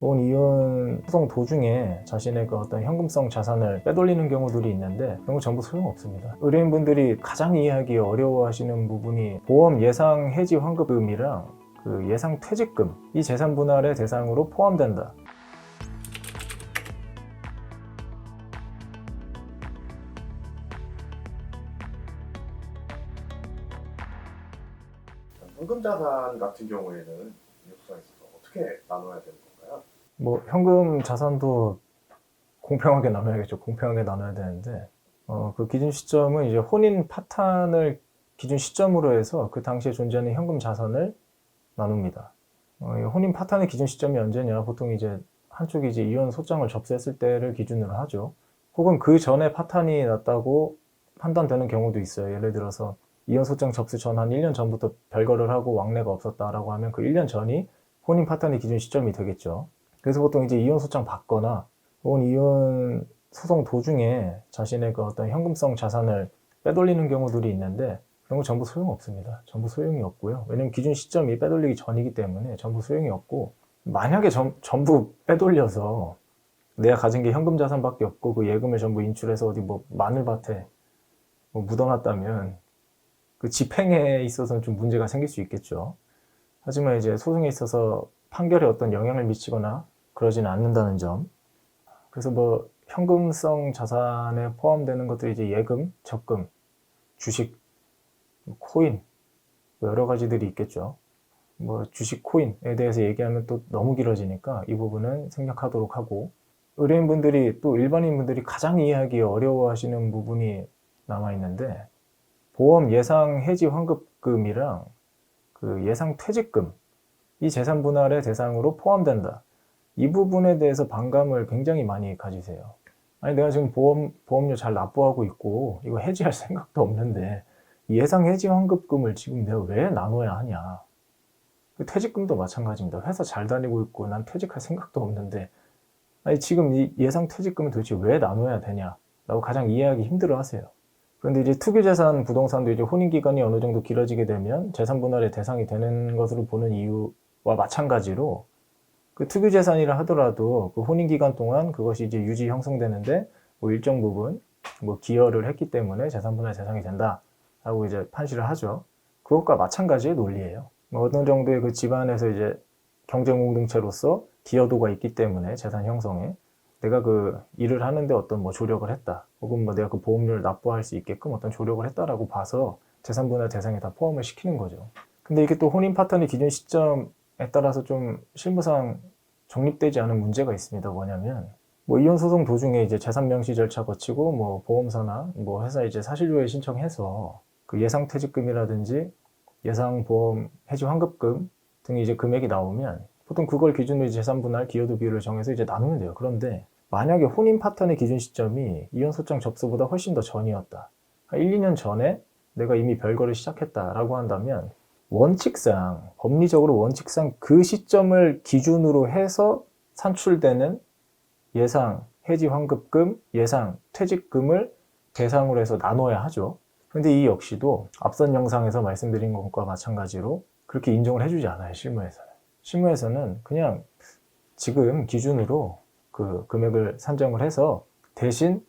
이혼 소송 도중에 자신의 그 어떤 현금성 자산을 빼돌리는 경우들이 있는데 그런 거 전부 소용없습니다. 의뢰인분들이 가장 이해하기 어려워하시는 부분이 보험 예상 해지 환급금이랑 그 예상 퇴직금, 이 재산 분할의 대상으로 포함된다. 현금 자산 같은 경우에는 이웃사에 있어서 어떻게 나눠야 되는 건가요? 현금 자산도 공평하게 나눠야겠죠. 공평하게 나눠야 되는데 그 기준 시점은 이제 혼인 파탄을 기준 시점으로 해서 그 당시에 존재하는 현금 자산을 나눕니다. 이 혼인 파탄의 기준 시점이 언제냐? 보통 이제 한쪽이 이제 이혼 소장을 접수했을 때를 기준으로 하죠. 혹은 그 전에 파탄이 났다고 판단되는 경우도 있어요. 예를 들어서 이혼 소장 접수 전 한 1년 전부터 별거를 하고 왕래가 없었다라고 하면 그 1년 전이 혼인 파탄의 기준 시점이 되겠죠. 그래서 보통 이제 이혼 소장 받거나 혹은 이혼 소송 도중에 자신의 그 어떤 현금성 자산을 빼돌리는 경우들이 있는데 그런 거 전부 소용없습니다. 전부 소용이 없고요. 왜냐면 기준 시점이 빼돌리기 전이기 때문에 전부 소용이 없고, 만약에 전부 빼돌려서 내가 가진 게 현금 자산밖에 없고 그 예금을 전부 인출해서 어디 마늘밭에 묻어놨다면 그 집행에 있어서는 좀 문제가 생길 수 있겠죠. 하지만 이제 소송에 있어서 판결에 어떤 영향을 미치거나 그러지는 않는다는 점. 그래서 현금성 자산에 포함되는 것들이 이제 예금, 적금, 주식, 코인, 여러 가지들이 있겠죠. 주식, 코인에 대해서 얘기하면 또 너무 길어지니까 이 부분은 생략하도록 하고, 의뢰인분들이 또 일반인분들이 가장 이해하기 어려워하시는 부분이 남아있는데, 보험 예상 해지 환급금이랑 그 예상 퇴직금, 이 재산 분할의 대상으로 포함된다. 이 부분에 대해서 반감을 굉장히 많이 가지세요. 아니, 내가 지금 보험료 잘 납부하고 있고 이거 해지할 생각도 없는데 예상 해지 환급금을 지금 내가 왜 나눠야 하냐. 퇴직금도 마찬가지입니다. 회사 잘 다니고 있고 난 퇴직할 생각도 없는데, 아니, 지금 이 예상 퇴직금을 도대체 왜 나눠야 되냐 라고 가장 이해하기 힘들어 하세요. 그런데 이제 투기재산 부동산도 이제 혼인기간이 어느 정도 길어지게 되면 재산 분할의 대상이 되는 것으로 보는 이유와 마찬가지로, 그 투기재산이라 하더라도 그 혼인기간 동안 그것이 이제 유지 형성되는데 일정 부분 기여를 했기 때문에 재산분할 대상이 된다라고 이제 판시를 하죠. 그것과 마찬가지의 논리예요. 어느 정도의 그 집안에서 이제 경제공동체로서 기여도가 있기 때문에 재산 형성에 내가 그 일을 하는데 어떤 조력을 했다, 혹은 내가 그 보험료를 납부할 수 있게끔 어떤 조력을 했다라고 봐서 재산분할 대상에 다 포함을 시키는 거죠. 근데 이게 또 혼인 파탄의 기준 시점에 따라서 좀 실무상 정립되지 않은 문제가 있습니다. 뭐냐면 이혼 소송 도중에 이제 재산 명시 절차 거치고 보험사나 회사 이제 사실조회 신청해서 그 예상 퇴직금이라든지 예상 보험 해지 환급금 등이 이제 금액이 나오면 보통 그걸 기준으로 재산 분할 기여도 비율을 정해서 이제 나누면 돼요. 그런데 만약에 혼인 파탄의 기준 시점이 이혼 소장 접수보다 훨씬 더 전이었다, 1, 2년 전에 내가 이미 별거를 시작했다라고 한다면 법리적으로 원칙상 그 시점을 기준으로 해서 산출되는 예상 해지 환급금, 예상 퇴직금을 대상으로 해서 나눠야 하죠. 그런데 이 역시도 앞선 영상에서 말씀드린 것과 마찬가지로 그렇게 인정을 해주지 않아요. 실무에서는 그냥 지금 기준으로 그 금액을 산정을 해서 대신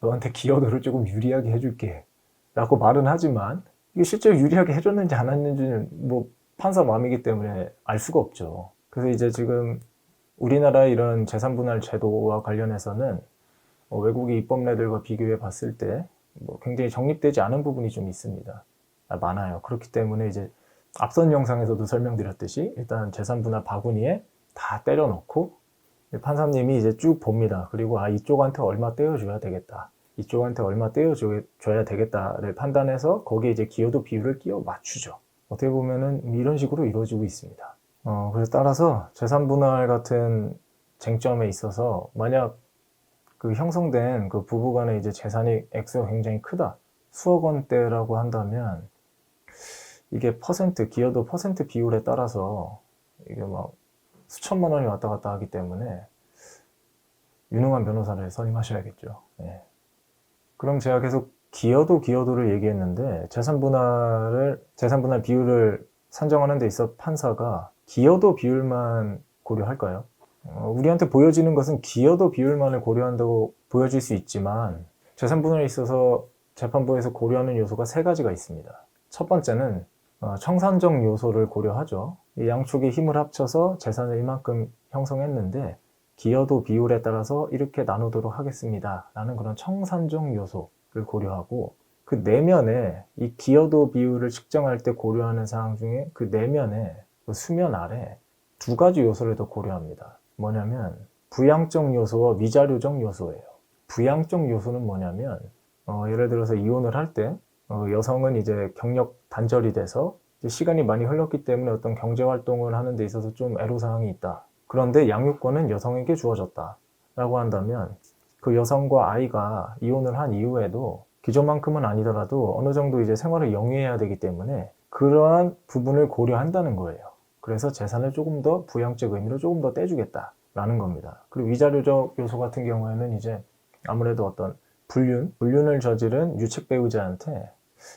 너한테 기여도를 조금 유리하게 해줄게 라고 말은 하지만 이게 실제로 유리하게 해줬는지 안 했는지는 판사 마음이기 때문에 알 수가 없죠. 그래서 이제 지금 우리나라 이런 재산분할 제도와 관련해서는 외국의 입법례들과 비교해 봤을 때 굉장히 정립되지 않은 부분이 좀 있습니다. 많아요. 그렇기 때문에 이제 앞선 영상에서도 설명드렸듯이 일단 재산분할 바구니에 다 때려넣고 판사님이 이제 쭉 봅니다. 그리고 이쪽한테 얼마 떼어줘야 되겠다, 이쪽한테 얼마 떼어줘야 되겠다를 판단해서 거기에 이제 기여도 비율을 끼워 맞추죠. 어떻게 보면은 이런 식으로 이루어지고 있습니다. 그래서 따라서 재산분할 같은 쟁점에 있어서 만약 그 형성된 그 부부 간의 이제 재산의 액수가 굉장히 크다, 수억 원대라고 한다면 이게 기여도 퍼센트 비율에 따라서 이게 수천만 원이 왔다 갔다 하기 때문에 유능한 변호사를 선임하셔야겠죠. 예. 그럼 제가 계속 기여도를 얘기했는데 재산분할 비율을 산정하는 데 있어 판사가 기여도 비율만 고려할까요? 우리한테 보여지는 것은 기여도 비율만을 고려한다고 보여질 수 있지만 재산분할에 있어서 재판부에서 고려하는 요소가 세 가지가 있습니다. 첫 번째는 청산적 요소를 고려하죠. 이 양쪽이 힘을 합쳐서 재산을 이만큼 형성했는데 기여도 비율에 따라서 이렇게 나누도록 하겠습니다 라는 그런 청산적 요소를 고려하고 그 내면에 이 기여도 비율을 측정할 때 고려하는 사항 중에 그 내면에 그 수면 아래 두 가지 요소를 더 고려합니다. 뭐냐면 부양적 요소와 위자료적 요소예요. 부양적 요소는 뭐냐면 예를 들어서 이혼을 할 때 여성은 이제 경력 단절이 돼서 이제 시간이 많이 흘렀기 때문에 어떤 경제 활동을 하는 데 있어서 좀 애로사항이 있다. 그런데 양육권은 여성에게 주어졌다 라고 한다면 그 여성과 아이가 이혼을 한 이후에도 기존만큼은 아니더라도 어느 정도 이제 생활을 영위해야 되기 때문에 그러한 부분을 고려한다는 거예요. 그래서 재산을 조금 더 부양적 의미로 조금 더 떼주겠다라는 겁니다. 그리고 위자료적 요소 같은 경우에는 이제 아무래도 어떤 불륜을 저지른 유책 배우자한테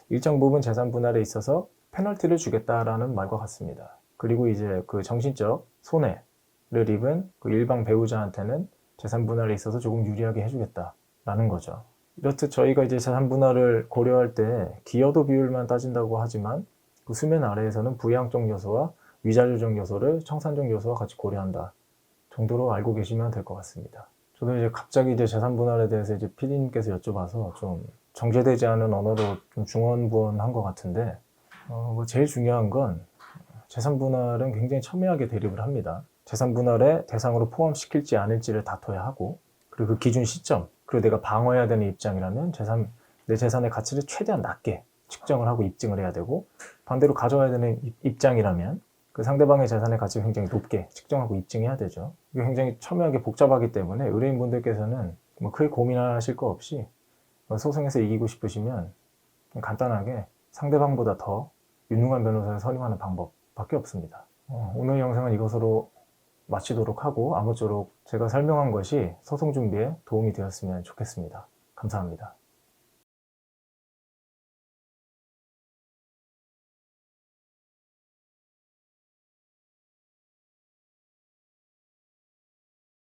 일정 부분 재산 분할에 있어서 페널티를 주겠다라는 말과 같습니다. 그리고 이제 그 정신적 손해를 입은 그 일방 배우자한테는 재산 분할에 있어서 조금 유리하게 해주겠다라는 거죠. 이렇듯 저희가 이제 재산 분할을 고려할 때 기여도 비율만 따진다고 하지만 그 수면 아래에서는 부양적 요소와 위자료적 요소를 청산적 요소와 같이 고려한다 정도로 알고 계시면 될 것 같습니다. 저도 이제 갑자기 이제 재산 분할에 대해서 이제 PD님께서 여쭤봐서 좀 정제되지 않은 언어로 좀 중언부언한 것 같은데, 뭐 제일 중요한 건 재산 분할은 굉장히 첨예하게 대립을 합니다. 재산 분할에 대상으로 포함시킬지 않을지를 다퉈야 하고, 그리고 그 기준 시점, 그리고 내가 방어해야 되는 입장이라면 내 재산의 가치를 최대한 낮게 측정을 하고 입증을 해야 되고, 반대로 가져와야 되는 입장이라면 그 상대방의 재산의 가치를 굉장히 높게 측정하고 입증해야 되죠. 이게 굉장히 첨예하게 복잡하기 때문에 의뢰인분들께서는 뭐 크게 고민하실 거 없이 소송에서 이기고 싶으시면 간단하게 상대방보다 더 유능한 변호사를 선임하는 방법밖에 없습니다. 오늘 영상은 이것으로 마치도록 하고 아무쪼록 제가 설명한 것이 소송 준비에 도움이 되었으면 좋겠습니다. 감사합니다.